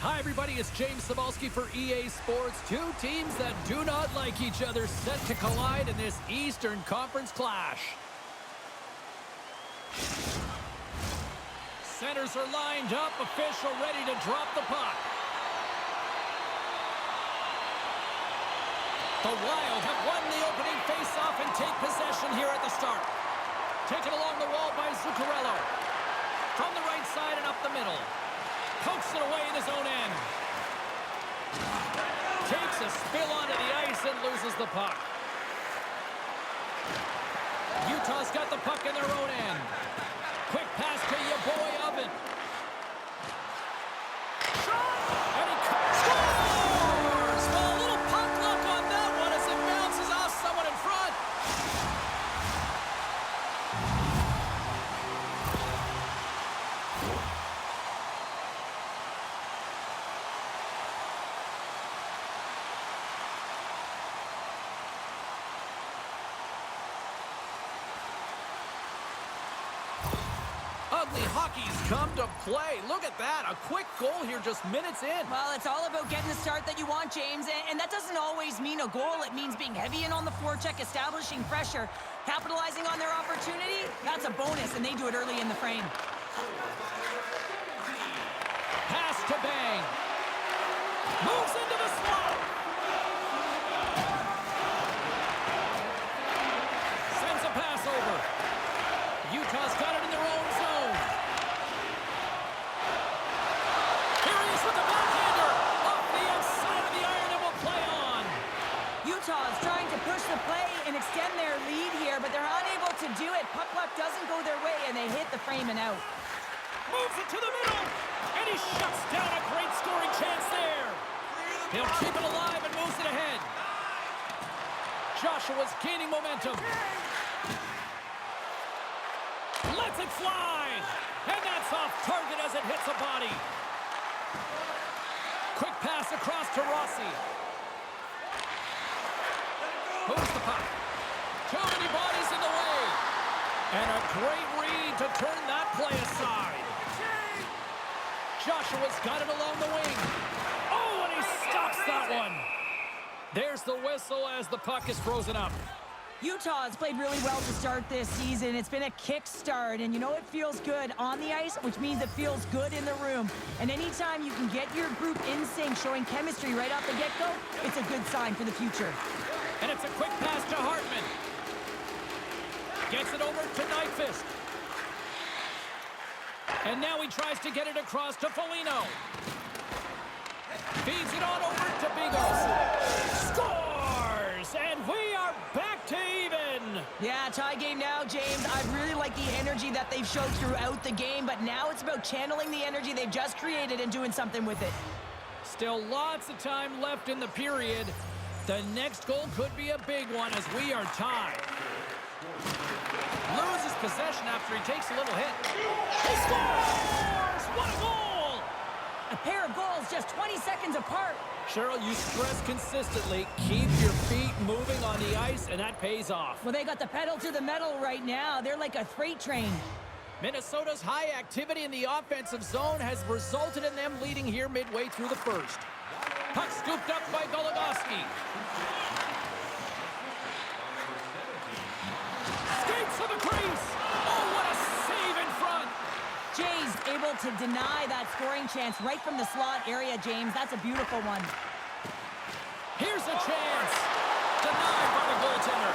Hi, everybody. It's James Cebulski for EA Sports. Two teams that do not like each other set to collide in this Eastern Conference clash. Centers are lined up. Official ready to drop the puck. The Wild have won the opening faceoff and take possession here at the start. Taken along the wall by Zuccarello. From the right side and up the middle. Pokes it away in his own end. Takes a spill onto the ice and loses the puck. Utah's got the puck in their own end. Quick pass to your boy Oven. And he scores! Well, a little puck luck on that one as it bounces off someone in front. Ugly hockey's come to play. Look at that. A quick goal here just minutes in. Well, it's all about getting the start that you want, James. And that doesn't always mean a goal. It means being heavy in on the forecheck, establishing pressure, capitalizing on their opportunity. That's a bonus, and they do it early in the frame. Pass to Bang. Moves into the slot. Sends a pass over. Utah's got it in their own zone. Here he is with the backhander. Off the outside of the iron and will play on. Utah is trying to push the play and extend their lead here, but they're unable to do it. Puck luck doesn't go their way, and they hit the frame and out. Moves it to the middle. And he shuts down a great scoring chance there. He'll keep it alive and moves it ahead. Joshua's gaining momentum. Lets it fly. And that's off target as it hits a body. Quick pass across to Rossi. Moves the puck. Too many bodies in the way. And a great read to turn that play aside. Joshua's got it along the wing. Oh, and he stops that one. There's the whistle as the puck is frozen up. Utah has played really well to start this season. It's been a kick start, and you know it feels good on the ice, which means it feels good in the room. And anytime you can get your group in sync, showing chemistry right off the get-go, it's a good sign for the future. And it's a quick pass to Hartman. Gets it over to Nyquist. And now he tries to get it across to Foligno. Feeds it on over to Bigos. Scores! And we are back to even. Yeah, tie game now, James. I really like the energy that they've showed throughout the game, but now it's about channeling the energy they've just created and doing something with it. Still lots of time left in the period. The next goal could be a big one as we are tied. Loses possession after he takes a little hit. He scores! What a goal! A pair of goals just 20 seconds apart. Cheryl, you stress consistently, keep your feet moving on the ice, and that pays off. Well, they got the pedal to the metal right now. They're like a freight train. Minnesota's high activity in the offensive zone has resulted in them leading here midway through the first. Puck scooped up by Goligoski. Skates to the crease. Oh, what a save in front. Jay's able to deny that scoring chance right from the slot area, James. That's a beautiful one. Here's a chance. Denied by the goaltender.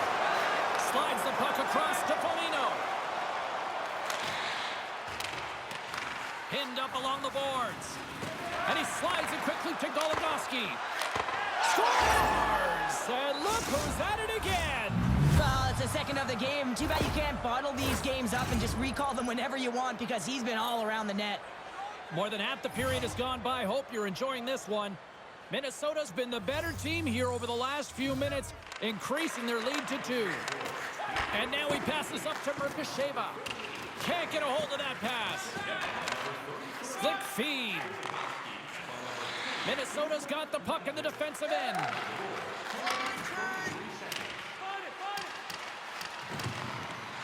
Slides the puck across to Foligno. Pinned up along the boards. And he slides it quickly to Goligoski. Scores! And look who's at it again. Well, it's the second of the game. Too bad you can't bottle these games up and just recall them whenever you want because he's been all around the net. More than half the period has gone by. Hope you're enjoying this one. Minnesota's been the better team here over the last few minutes, increasing their lead to 2. And now he passes up to Murkasheva. Can't get a hold of that pass. Slick feed. Minnesota's got the puck in the defensive end.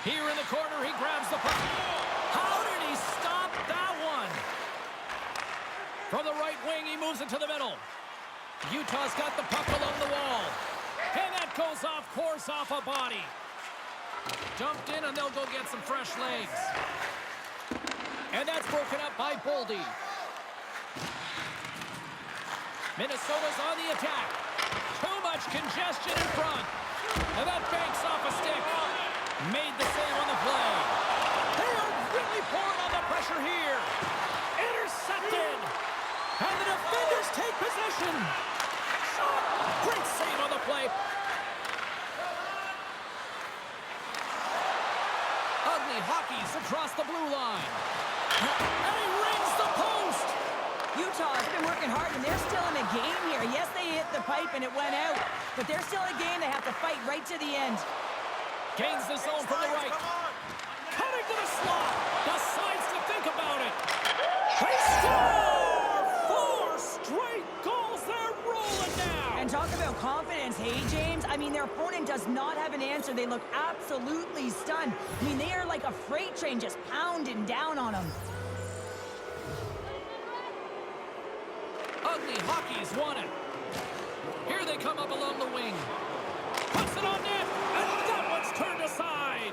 Here in the corner, he grabs the puck. How did he stop that one? From the right wing, he moves it to the middle. Utah's got the puck along the wall. And that goes off course, off a body. Dumped in, and they'll go get some fresh legs. And that's broken up by Boldy. Minnesota's on the attack. Too much congestion in front. And that banks off a stick. Made the save on the play. They are really pouring on the pressure here. Intercepted. And the defenders take possession. Shot. Great save on the play. Ugly hockey's across the blue line. And he rings the post. Utah has been working hard, and they're still in the game here. Yes, they hit the pipe, and it went out. But they're still in a game. They have to fight right to the end. Gains the zone from the right. Cutting to the slot. Decides to think about it. They score! 4 straight goals. They're rolling now. And talk about confidence, hey, James? I mean, their opponent does not have an answer. They look absolutely stunned. I mean, they are like a freight train just pounding down on them. Ugly hockey's won it. Here they come up along the wing. Puts it on net, and that one's turned aside.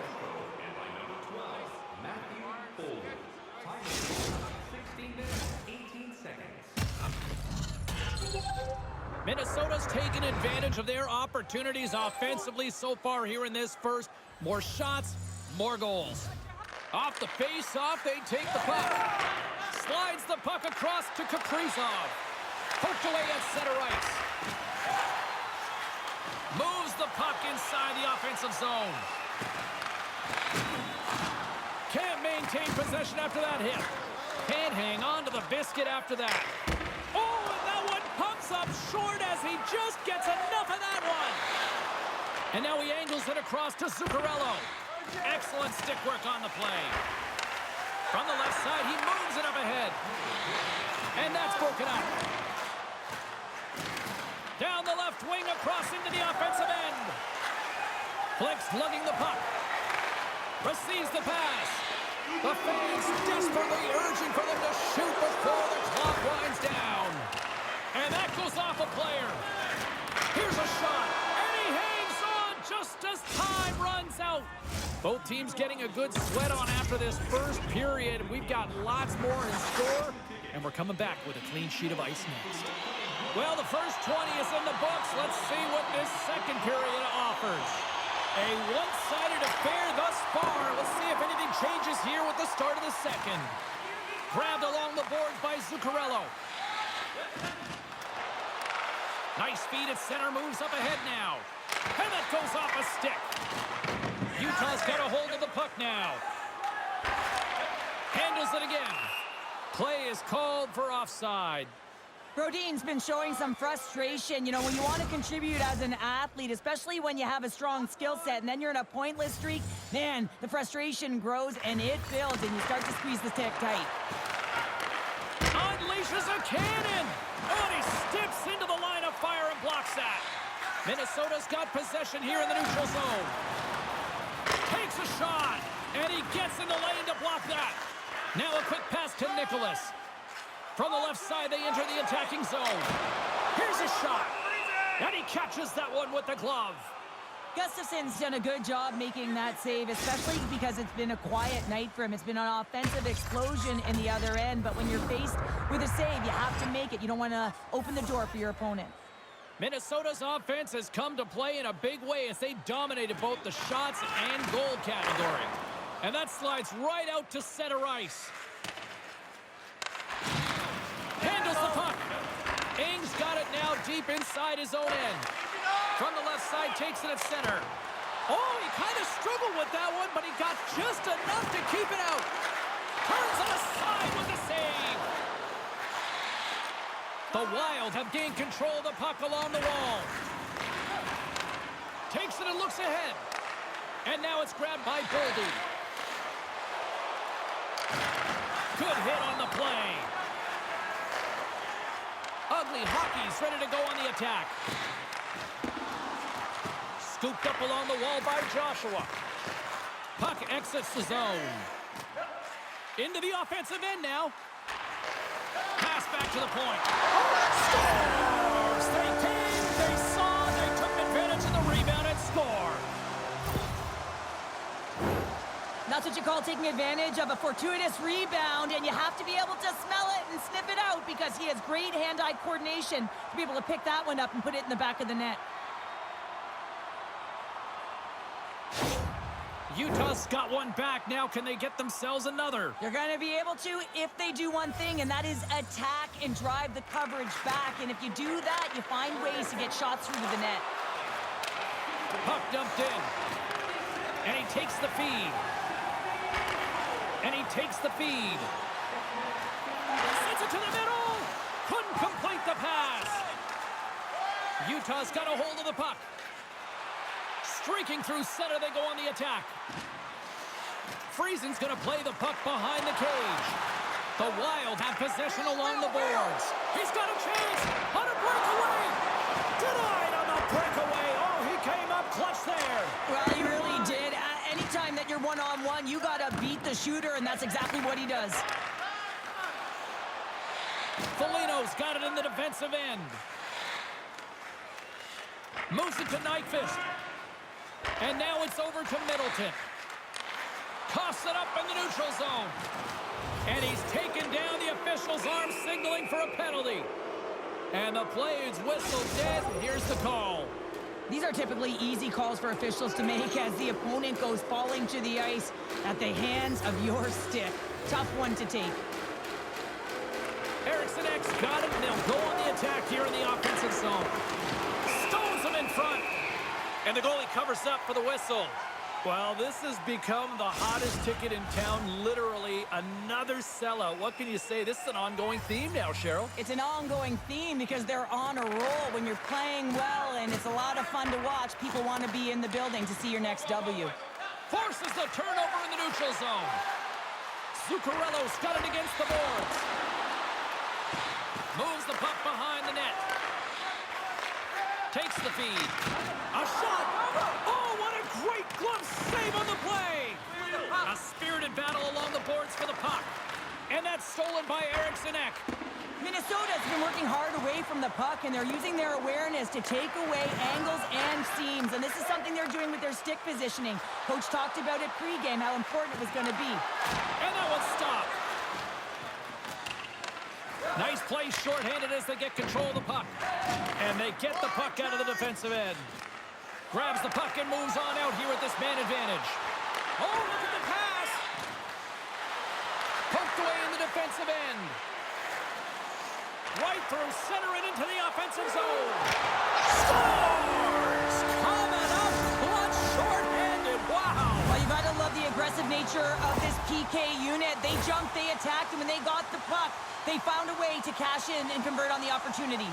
Minnesota's taken advantage of their opportunities offensively so far here in this first. More shots, more goals. Off the face-off, they take the puck. Slides the puck across to Kaprizov. Poked away at center ice. Moves the puck inside the offensive zone. Can't maintain possession after that hit. Can't hang on to the biscuit after that. Oh, and that one pumps up short as he just gets enough of that one. And now he angles it across to Zuccarello. Excellent stick work on the play. From the left side, he moves it up ahead. And that's broken up. Down the left wing, across into the offensive end. Flicks lugging the puck. Receives the pass. The fans desperately urging for them to shoot before the clock winds down. And that goes off a player. Here's a shot. And he hangs on just as time runs out. Both teams getting a good sweat on after this first period. We've got lots more in store. And we're coming back with a clean sheet of ice next. Well, the first 20 is in the books. Let's see what this second period offers. A one-sided affair thus far. Let's see if anything changes here with the start of the second. Grabbed along the boards by Zuccarello. Nice feed at center, moves up ahead now. And that goes off a stick. Utah's got a hold of the puck now. Handles it again. Play is called for offside. Brodin's been showing some frustration. You know, when you want to contribute as an athlete, especially when you have a strong skill set, and then you're in a pointless streak, man, the frustration grows and it builds, and you start to squeeze the stick tight. Unleashes a cannon! Oh, and he steps into the line of fire and blocks that. Minnesota's got possession here in the neutral zone. Takes a shot, and he gets in the lane to block that. Now a quick pass to Nicholas. From the left side, they enter the attacking zone. Here's a shot. And he catches that one with the glove. Gustafson's done a good job making that save, especially because it's been a quiet night for him. It's been an offensive explosion in the other end, but when you're faced with a save, you have to make it. You don't want to open the door for your opponent. Minnesota's offense has come to play in a big way as they dominated both the shots and goal category. And that slides right out to center ice. Handles the puck. Ings got it now deep inside his own end. From the left side, takes it at center. Oh, he kind of struggled with that one, but he got just enough to keep it out. Turns it aside with the save. The Wild have gained control of the puck along the wall. Takes it and looks ahead. And now it's grabbed by Boldy. Good hit on the play. Ugly hockey's ready to go on the attack. Scooped up along the wall by Joshua. Puck exits the zone. Into the offensive end now. Pass pass back to the point. Scores! They came, they saw, they took advantage of the rebound and score. That's what you call taking advantage of a fortuitous rebound, and you have to be able to smell it and sniff it out because he has great hand-eye coordination to be able to pick that one up and put it in the back of the net. Utah's got one back. Now can they get themselves another? They're going to be able to if they do one thing, and that is attack and drive the coverage back. And if you do that, you find ways to get shots through to the net. Puck dumped in. And he takes the feed. And he takes the feed. Sends it to the middle. Couldn't complete the pass. Utah's got a hold of the puck. Streaking through center, they go on the attack. Friesen's going to play the puck behind the cage. The Wild have possession along the boards. He's got a chance on a breakaway. Denied on the breakaway. Oh, he came up clutch there. Well, he really did. Anytime that you're one-on-one, you got to beat the shooter, and that's exactly what he does. Foligno's got it in the defensive end. Moves it to Nyquist. And now it's over to Middleton. Coughs it up in the neutral zone. And he's taken down. The official's arm signaling for a penalty. And the play is whistled dead. Here's the call. These are typically easy calls for officials to make as the opponent goes falling to the ice at the hands of your stick. Tough one to take. Eriksson X got him. They'll go on the attack here in the offensive zone. Stones him in front. And the goalie covers up for the whistle. Well, this has become the hottest ticket in town, literally another sellout. What can you say? This is an ongoing theme now, Cheryl. It's an ongoing theme because they're on a roll. When you're playing well and it's a lot of fun to watch, people want to be in the building to see your next W. Forces the turnover in the neutral zone. Zuccarello's got it against the boards. Moves the puck behind the net. Takes the feed. A shot. Oh, what a great glove save on the play. A spirited battle along the boards for the puck. And that's stolen by Eriksson Ek. Minnesota's been working hard away from the puck, and they're using their awareness to take away angles and seams. And this is something they're doing with their stick positioning. Coach talked about it pregame, how important it was going to be. And that one's stopped. Nice play shorthanded as they get control of the puck. And they get the puck out of the defensive end. Grabs the puck and moves on out here with this man advantage. Oh, look at the pass. Poked away in the defensive end. Right through center and into the offensive zone. Scores! Coming up, clutch shorthanded. Wow. Well, you got to love the aggressive nature of this PK unit. They jumped, they attacked, and when they got the puck, they found a way to cash in and convert on the opportunity.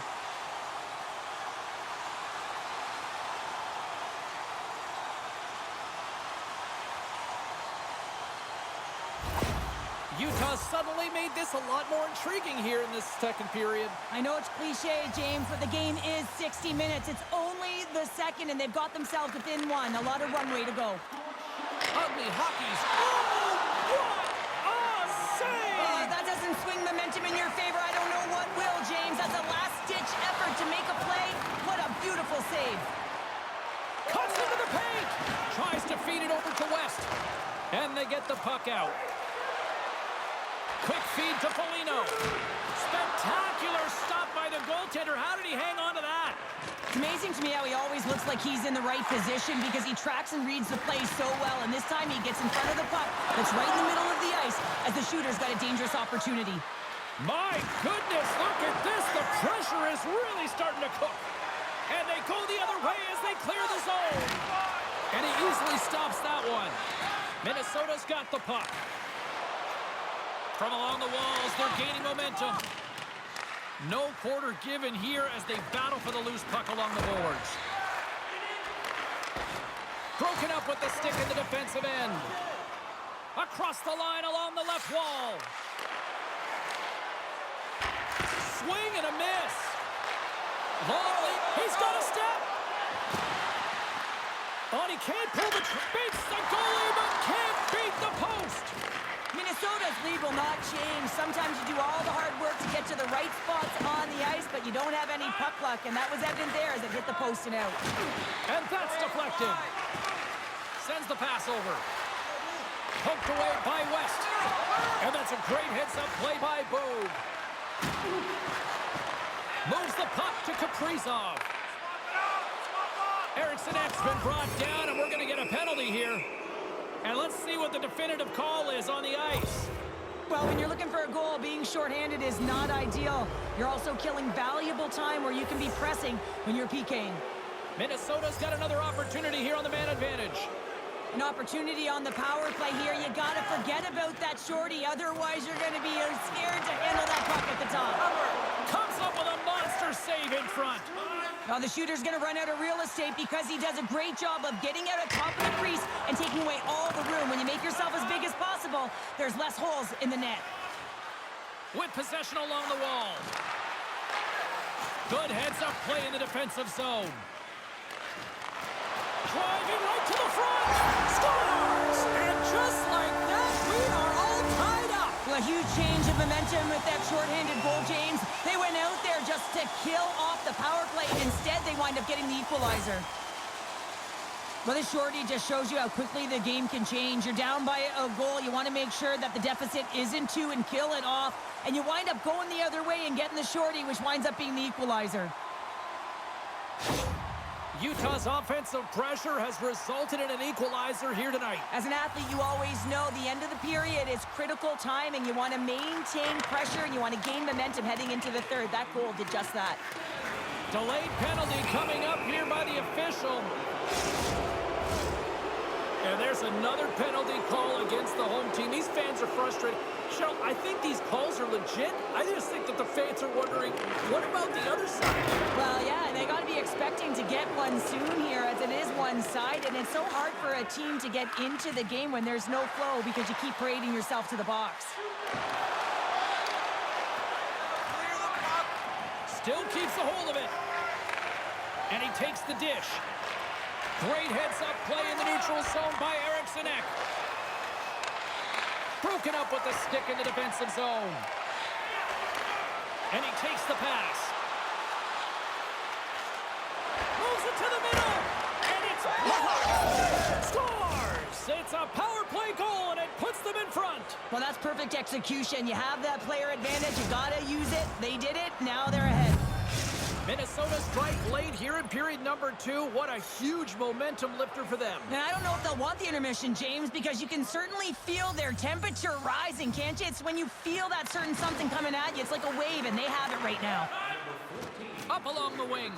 Utah suddenly made this a lot more intriguing here in this second period. I know it's cliche, James, but the game is 60 minutes. It's only the second, and they've got themselves within one. A lot of runway to go. Ugly hockey's. Oh, what a save! That doesn't swing momentum in your favor. I don't know what will, James. That's a last-ditch effort to make a play. What a beautiful save. Cuts into the paint. Tries to feed it over to West. And they get the puck out. Quick feed to Foligno. Spectacular stop by the goaltender. How did he hang on to that? It's amazing to me how he always looks like he's in the right position because he tracks and reads the play so well. And this time he gets in front of the puck that's right in the middle of the ice as the shooter's got a dangerous opportunity. My goodness, look at this. The pressure is really starting to cook. And they go the other way as they clear the zone. And he easily stops that one. Minnesota's got the puck. From along the walls, they're gaining momentum. No quarter given here as they battle for the loose puck along the boards. Broken up with the stick in the defensive end. Across the line along the left wall. Swing and a miss. Long lead. He's got a step. Oh, and he can't pull the beats the goalie, but can't beat the post. Minnesota's lead will not not change. Sometimes you do all the hard work to get to the right spots on the ice, but you don't have any puck luck, and that was evident there as it hit the post and out. And that's deflected. Sends the pass over. Poked away by West. And that's a great heads-up play by Bogue. Moves the puck to Kaprizov. Eriksson's been brought down, and we're going to get a penalty here. And let's see what the definitive call is on the ice. Well, when you're looking for a goal, being shorthanded is not ideal. You're also killing valuable time where you can be pressing when you're PKing. Minnesota's got another opportunity here on the man advantage. An opportunity on the power play here. You got to forget about that shorty. Otherwise, you're going to be scared to handle that puck at the top. Comes up with a monster save in front. Now the shooter's going to run out of real estate because he does a great job of getting out of top of the crease and taking away all the room. When you make yourself as big as possible, there's less holes in the net. With possession along the wall. Good heads-up play in the defensive zone. Driving right to the front. Scores! And just like that, we are all tied up. Well, a huge change of momentum with that shorthanded goal, James. They went out there just to kill off the power play. Instead, they wind up getting the equalizer. Well, this shorty just shows you how quickly the game can change. You're down by a goal. You want to make sure that the deficit isn't two and kill it off. And you wind up going the other way and getting the shorty, which winds up being the equalizer. Utah's offensive pressure has resulted in an equalizer here tonight. As an athlete, you always know the end of the period is critical time, and you want to maintain pressure, and you want to gain momentum heading into the third. That goal did just that. Delayed penalty coming up here by the official. And there's another penalty call against the home team. These fans are frustrated. Cheryl, I think these calls are legit. I just think that the fans are wondering, what about the other side? Well, yeah, and they got to be expecting to get one soon here, as it is one-sided. And it's so hard for a team to get into the game when there's no flow because you keep parading yourself to the box. Still keeps a hold of it. And he takes the dish. Great heads-up play in the neutral zone by Eriksson. Broken up with the stick in the defensive zone. And he takes the pass. Moves it to the middle. And it's blocked. Scores! It's a power play goal, and it puts them in front. Well, that's perfect execution. You have that player advantage. You got to use it. They did it. Now they're ahead. Minnesota strike late here in period number 2. What a huge momentum lifter for them. And I don't know if they'll want the intermission, James, because you can certainly feel their temperature rising, can't you? It's when you feel that certain something coming at you. It's like a wave, and they have it right now. Up along the wing.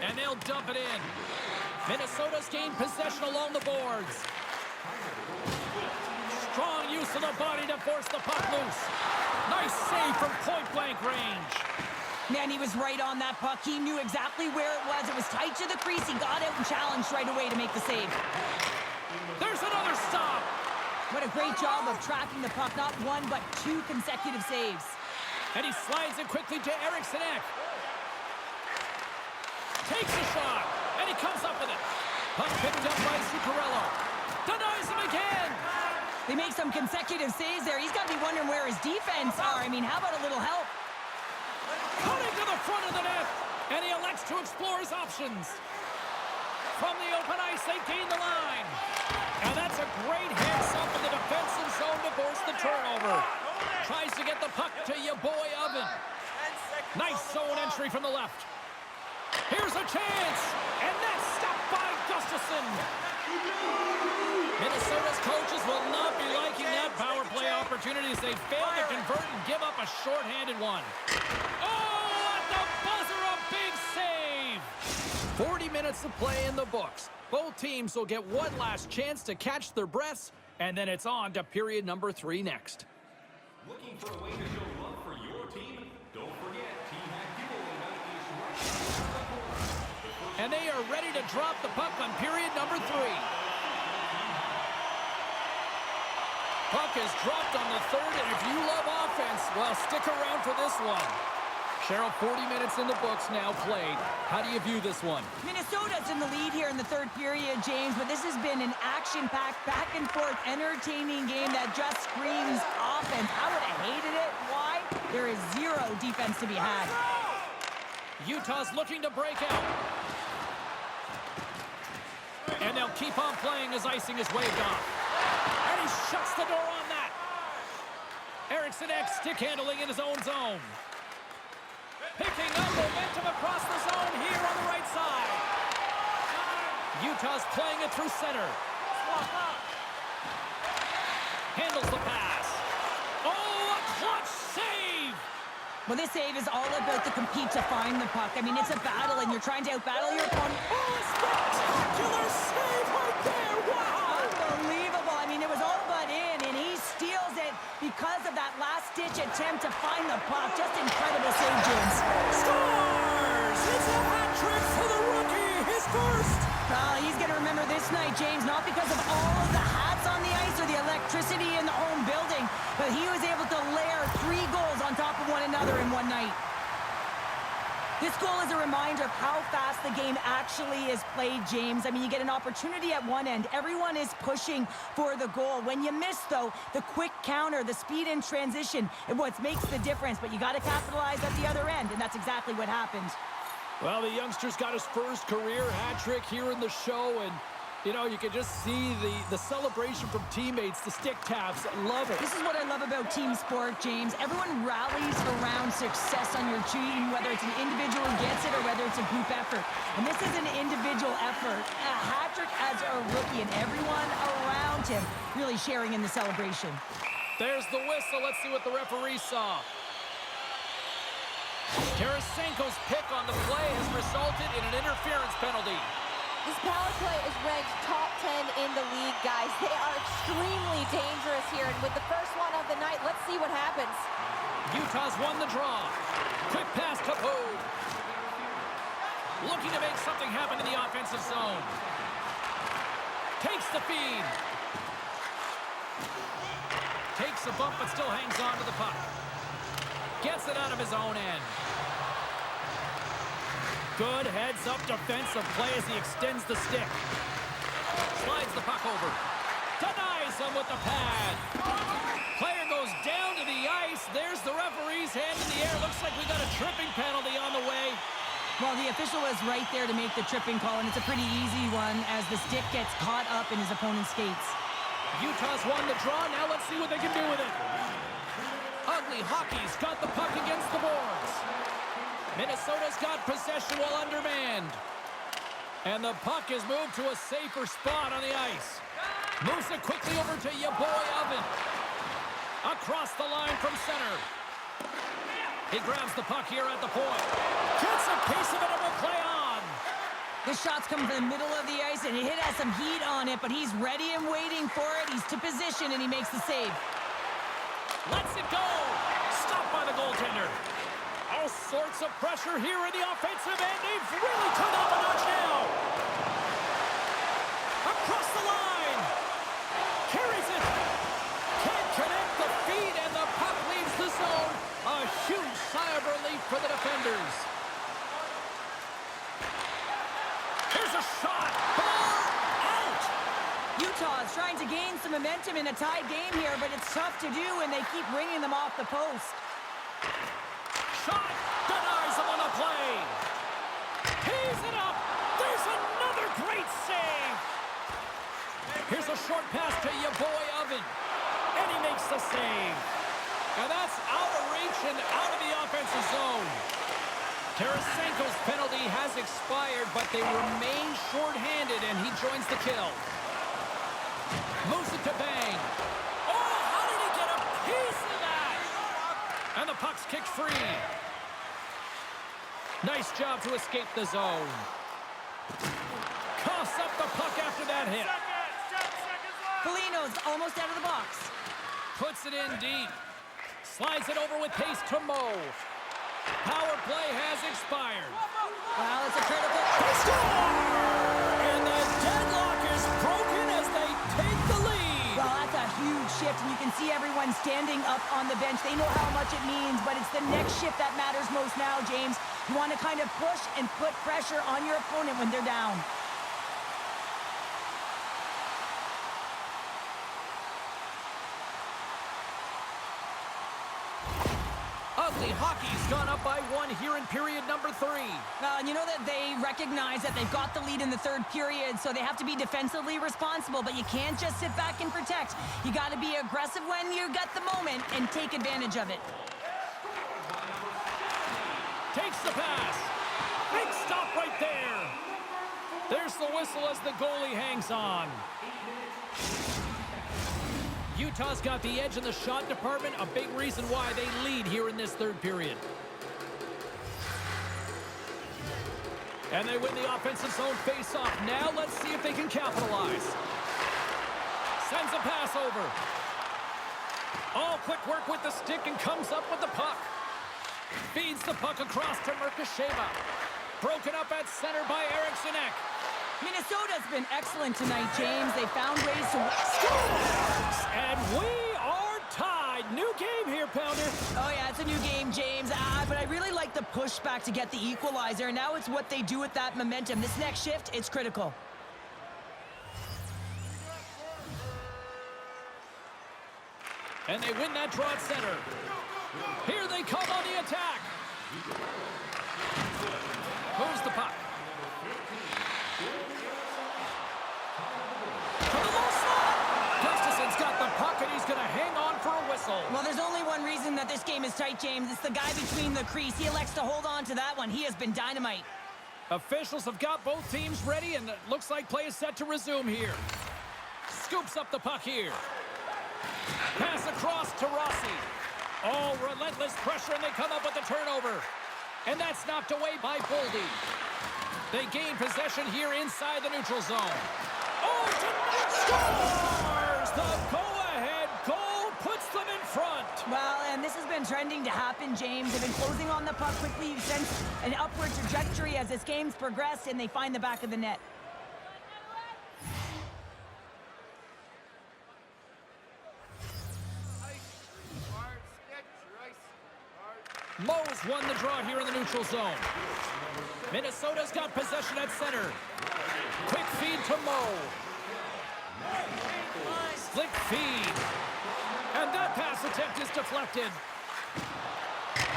And they'll dump it in. Minnesota's gained possession along the boards. Strong use of the body to force the puck loose. Nice save from point-blank range. Man, he was right on that puck. He knew exactly where it was. It was tight to the crease. He got out and challenged right away to make the save. There's another stop. What a great job of tracking the puck. Not one, but two consecutive saves. And he slides it quickly to Eriksson. Takes a shot, and he comes up with it. Puck picked up by Zuccarello. Denies him again. They make some consecutive saves there. He's got to be wondering where his defense are. I mean, how about a little help? Cutting to the front of the net, and he elects to explore his options. From the open ice, they gain the line. And that's a great heads-up in the defensive zone to force the turnover. Tries to get the puck to your boy Oven. Nice zone entry from the left. Here's a chance, and that's stopped by Gustafsson. Minnesota's coaches will not be liking that power play opportunity as they fail to convert and give up a shorthanded one. Oh, at the buzzer, a big save! 40 minutes of play in the books. Both teams will get one last chance to catch their breaths, and then it's on to period number 3 next. Looking for a way to show love for your team? Don't forget, Team Hack giveaway night is right. And they are ready to drop the puck on period number 3. Puck is dropped on the third, and if you love offense, well, stick around for this one. Cheryl, 40 minutes in the books now played. How do you view this one? Minnesota's in the lead here in the third period, James, but this has been an action-packed, back-and-forth, entertaining game that just screams offense. I would have hated it. Why? There is zero defense to be had. Utah's looking to break out. And they'll keep on playing as icing is waved off. And he shuts the door on that. Eriksson Ek stick handling in his own zone. Picking up momentum across the zone here on the right side. Utah's playing it through center. Handles the pass. Oh, a clutch save! Well, this save is all about the compete to find the puck. I mean, it's a battle, and you're trying to out-battle your opponent. Oh, a spectacular save right there! Wow! Unbelievable. I mean, it was all but in, and he steals it because of that last-ditch attempt to find the puck. Just incredible save, James. Scores! It's a hat trick for the rookie, his first! Well, he's going to remember this night, James, not because of all of the hats on the ice or the electricity in the home building, but he was able to layer 3 goals on top of one another in one night. This goal is a reminder of how fast the game actually is played, James. I mean, you get an opportunity at one end. Everyone is pushing for the goal. When you miss, though, the quick counter, the speed in transition, is what makes the difference. But you got to capitalize at the other end, and that's exactly what happened. Well, the youngster's got his first career hat trick here in the show, and you know, you can just see the celebration from teammates, the stick taps. Love it. This is what I love about team sport, James. Everyone rallies around success on your team, whether it's an individual who gets it or whether it's a group effort. And this is an individual effort. A hat trick as a rookie, and everyone around him really sharing in the celebration. There's the whistle. Let's see what the referee saw. Tarasenko's pick on the play has resulted in an interference penalty. This power play is ranked top 10 in the league, guys. They are extremely dangerous here, and with the first one of the night, let's see what happens. Utah's won the draw. Quick pass to Poe. Looking to make something happen in the offensive zone. Takes the feed. Takes a bump, but still hangs on to the puck. Gets it out of his own end. Good heads-up defensive play as he extends the stick. Slides the puck over. Denies him with the pad. Player goes down to the ice. There's the referee's hand in the air. Looks like we got a tripping penalty on the way. Well, the official was right there to make the tripping call, and it's a pretty easy one as the stick gets caught up in his opponent's skates. Utah's won the draw. Now let's see what they can do with it. Ugly Hockey's got the puck against the boards. Minnesota's got possession while undermanned. And the puck is moved to a safer spot on the ice. Moves it quickly over to your boy Oven. Across the line from center. He grabs the puck here at the point. Gets a piece of it and will play on. This shot's coming from the middle of the ice, and it has some heat on it, but he's ready and waiting for it. He's to position, and he makes the save. Lets it go. Stopped by the goaltender. All sorts of pressure here in the offensive end. They've really turned up a notch now. Across the line. Carries it. Can't connect the feed, and the puck leaves the zone. A huge sigh of relief for the defenders. Here's a shot. Ball out. Utah is trying to gain some momentum in a tied game here, but it's tough to do when they keep bringing them off the post. Shot. Denies him on the play. Tees it up. There's another great save. Here's a short pass to your boy Oven. And he makes the save. And that's out of reach and out of the offensive zone. Tarasenko's penalty has expired, but they remain shorthanded, and he joins the kill. Moves it to Bang. Oh, how did he get a piece of that? And the puck's kicked free. Nice job to escape the zone. Coughs up the puck after that hit. Foligno's almost out of the box. Puts it in deep. Slides it over with pace to Mo. Power play has expired. Well, it's a critical... They score! And the deadlock is broken as they take the lead. Well, that's a huge shift, and you can see everyone everyone standing up on the bench. They know how much it means, but it's the next shift that matters most now, James. You want to kind of push and put pressure on your opponent when they're down. Ugly Hockey's gone up by 1 here in period number 3. And you know that they recognize that they've got the lead in the third period, so they have to be defensively responsible, but you can't just sit back and protect. You got to be aggressive when you got the moment and take advantage of it. Takes the pass. Big stop right there. There's the whistle as the goalie hangs on. Utah's got the edge in the shot department, a big reason why they lead here in this third period. And they win the offensive zone face-off. Now let's see if they can capitalize. Sends a pass over. Oh, quick work with the stick and comes up with the puck. Feeds the puck across to Merkasheva. Broken up at center by Eriksson Ek. Minnesota's been excellent tonight, James. They found ways to Scores! And we are tied. New game here, Pounder. Oh, yeah, it's a new game, James. But I really like the pushback to get the equalizer. And now it's what they do with that momentum. This next shift, it's critical. And they win that draw at center. Here they come on the attack. Moves the puck. Gustafson's got the puck, and he's going to hang on for a whistle. Well, there's only one reason that this game is tight, James. It's the guy between the crease. He elects to hold on to that one. He has been dynamite. Officials have got both teams ready, and it looks like play is set to resume here. Scoops up the puck here. Pass across to Rossi. Oh, relentless pressure, and they come up with the turnover. And that's knocked away by Boldy. They gain possession here inside the neutral zone. Oh, scores! The go-ahead goal puts them in front. Well, and this has been trending to happen, James. They've been closing on the puck quickly. You sense an upward trajectory as this game's progressed, and they find the back of the net. Moe's won the draw here in the neutral zone. Minnesota's got possession at center. Quick feed to Moe. Slick feed. And that pass attempt is deflected.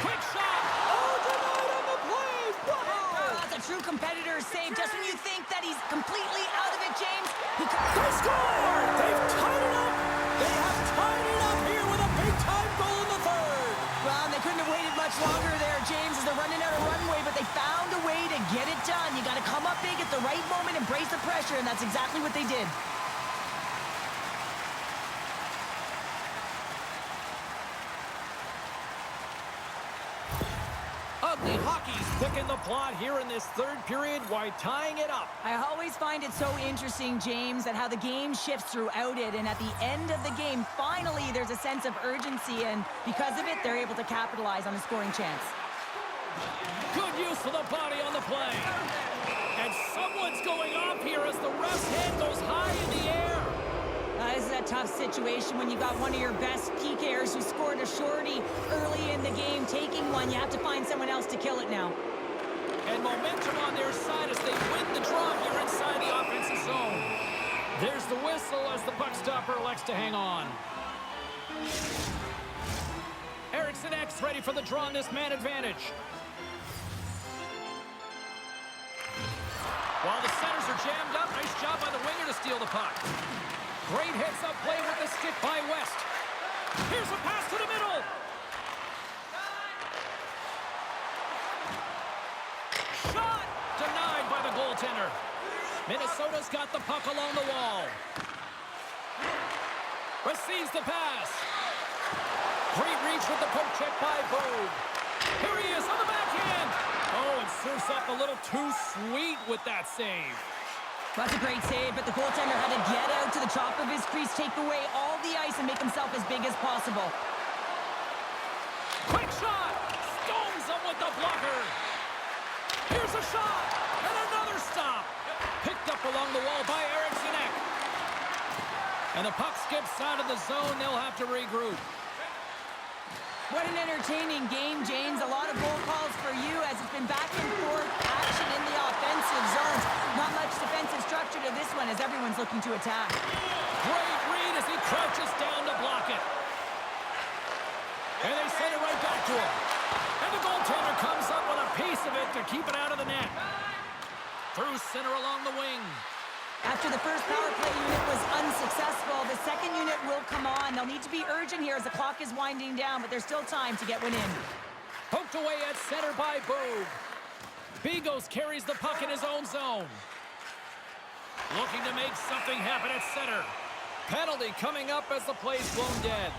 Quick shot. Oh, denied on the play. Wow. That's a true competitor's save. Just when you think that he's completely out of it, James. They scored! They've tied it up. They have tied it up here with a big-time goal in the third. Well, they couldn't have waited much longer there, James, as they're running out of runway, but they found a way to get it done. You got to come up big at the right moment and brace the pressure, and that's exactly what they did. Ugly Hockey's picking the plot here in this third period while tying it up. I always find it so interesting, James, that how the game shifts throughout it, and at the end of the game, finally, there's a sense of urgency, and because of it, they're able to capitalize on a scoring chance. Good use of the body on the play. And someone's going off here as the ref's head goes high in the air. This is a tough situation when you got one of your best PKers who scored a shorty early in the game taking one. You have to find someone else to kill it now. And momentum on their side as they win the draw here inside the offensive zone. There's the whistle as the puck stopper elects to hang on. Eriksson Ek's ready for the draw on this man advantage. While the centers are jammed up, nice job by the winger to steal the puck. Great heads-up play with the stick by West. Here's a pass to the middle. Shot! Denied by the goaltender. Minnesota's got the puck along the wall. Receives the pass. Great reach with the poke check by Bode. Here he is on the backhand. Oh, and serves up a little too sweet with that save. That's a great save, but the goaltender had to get out to the top of his crease, take away all the ice, and make himself as big as possible. Quick shot! Stones him with the blocker. Here's a shot! And another stop! Picked up along the wall by Eriksson Ek. And the puck skips out of the zone. They'll have to regroup. What an entertaining game, James. A lot of goal calls for you as it's been back and forth action in the offensive zones. Not much defensive structure to this one as everyone's looking to attack. Great read as he crouches down to block it. And they send it right back to him. And the goaltender comes up with a piece of it to keep it out of the net. Through center along the wing. After the first power play unit was unsuccessful, the second unit will come on. They'll need to be urgent here as the clock is winding down, but there's still time to get one in. Poked away at center by Boog. Bigos carries the puck in his own zone. Looking to make something happen at center. Penalty coming up as the play's blown dead.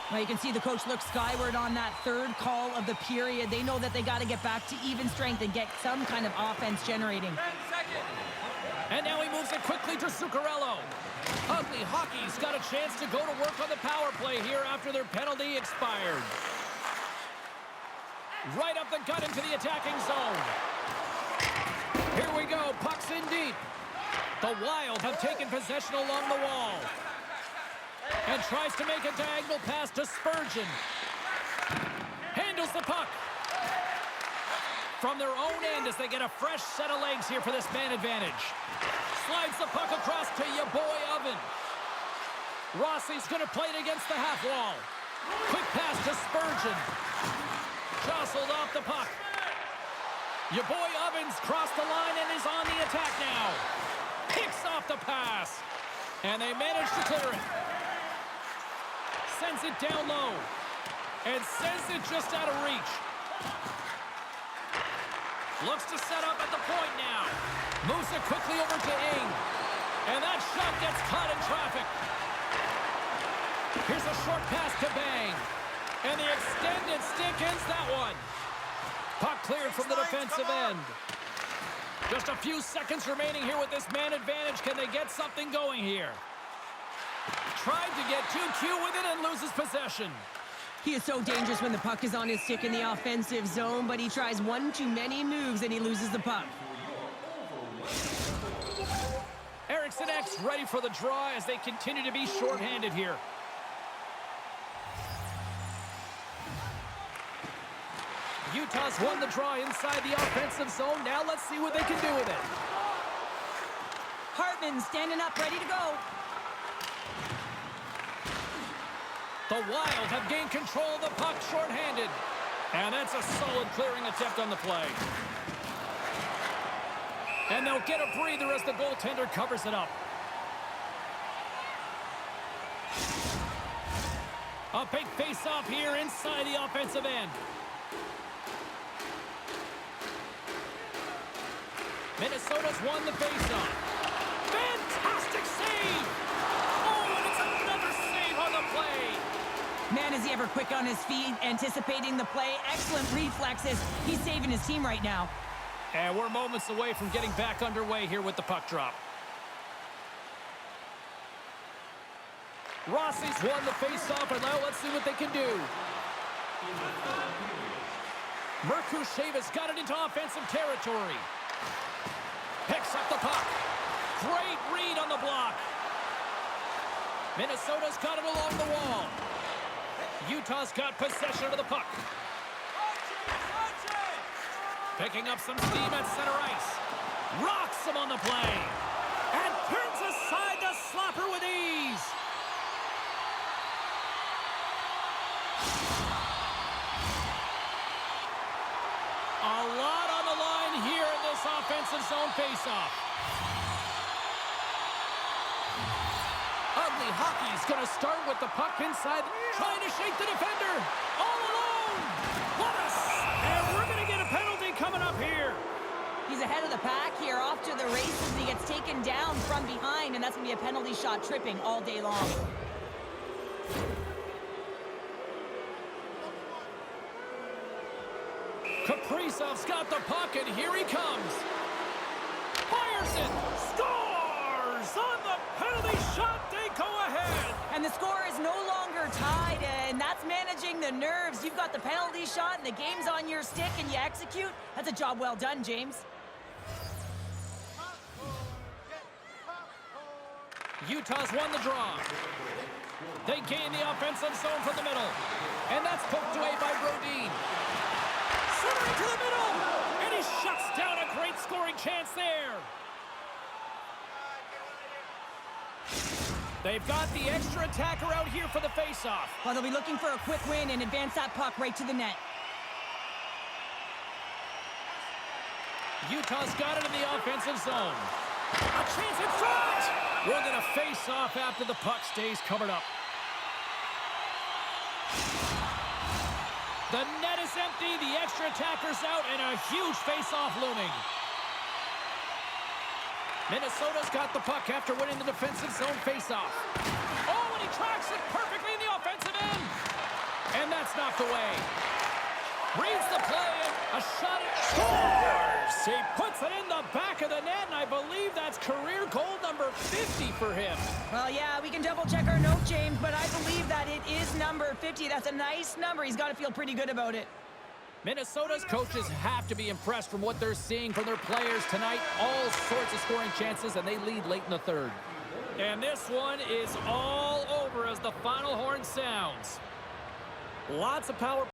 Well, you can see the coach look skyward on that third call of the period. They know that they got to get back to even strength and get some kind of offense generating. 10 seconds. And now he moves it quickly to Zuccarello. Ugly Hockey's got a chance to go to work on the power play here after their penalty expired. Right up the gut into the attacking zone. Here we go, puck's in deep. The Wild have taken possession along the wall. And tries to make a diagonal pass to Spurgeon. Handles the puck. From their own end as they get a fresh set of legs here for this man advantage. Slides the puck across to your boy Oven. Rossi's going to play it against the half wall. Quick pass to Spurgeon. Jostled off the puck. Your boy Ovens crossed the line and is on the attack now. Picks off the pass. And they manage to clear it. Sends it down low. And sends it just out of reach. Looks to set up at the point now. Moves it quickly over to Ing. And that shot gets caught in traffic. Here's a short pass to Bang. And the extended stick ends that one. Puck cleared from the defensive end. Just a few seconds remaining here with this man advantage. Can they get something going here? Tried to get too cute with it and loses possession. He is so dangerous when the puck is on his stick in the offensive zone, but he tries one too many moves and he loses the puck. Eriksson X ready for the draw as they continue to be shorthanded here. Utah's won the draw inside the offensive zone. Now let's see what they can do with it. Hartman standing up, ready to go. The Wild have gained control of the puck shorthanded. And that's a solid clearing attempt on the play. And they'll get a breather as the goaltender covers it up. A big face-off here inside the offensive end. Minnesota's won the face-off. Fantastic save! Oh, and it's another save on the play. Man, is he ever quick on his feet, anticipating the play. Excellent reflexes. He's saving his team right now. And we're moments away from getting back underway here with the puck drop. Rossi's won the face-off, and now let's see what they can do. Merkusheva's got it into offensive territory. Picks up the puck. Great read on the block. Minnesota's got it along the wall. Utah's got possession of the puck. Picking up some steam at center ice. Rocks him on the play. And turns aside the slapper with ease. A lot on the line here in this offensive zone faceoff. Ugly Hockey's going to start with the puck inside, trying to shake the defender. All alone. And we're going to get a penalty coming up here. He's ahead of the pack here, off to the races. He gets taken down from behind, and that's going to be a penalty shot, tripping all day long. Kaprizov's got the puck, and here he comes. Fires it. Scores on the penalty shot. They go ahead. And the score is no longer tied, and that's managing the nerves. You've got the penalty shot, and the game's on your stick, and you execute. That's a job well done, James. Utah's won the draw. They gain the offensive zone from the middle. And that's poked away by Brodin. Centering to the middle. And he shuts down a great scoring chance there. They've got the extra attacker out here for the faceoff. Well, they'll be looking for a quick win and advance that puck right to the net. Utah's got it in the offensive zone. A chance in front! We're going to face off after the puck stays covered up. The net is empty, the extra attacker's out, and a huge face-off looming. Minnesota's got the puck after winning the defensive zone face-off. Oh, and he tracks it perfectly in the offensive end. And that's knocked away. Reads the play, and a shot and scores! He puts it in the back of the net, and I believe that's career goal number 50 for him. Well, yeah, we can double-check our note, James, but I believe that it is number 50. That's a nice number. He's got to feel pretty good about it. Minnesota's coaches have to be impressed from what they're seeing from their players tonight. All sorts of scoring chances, and they lead late in the third. And this one is all over as the final horn sounds. Lots of power.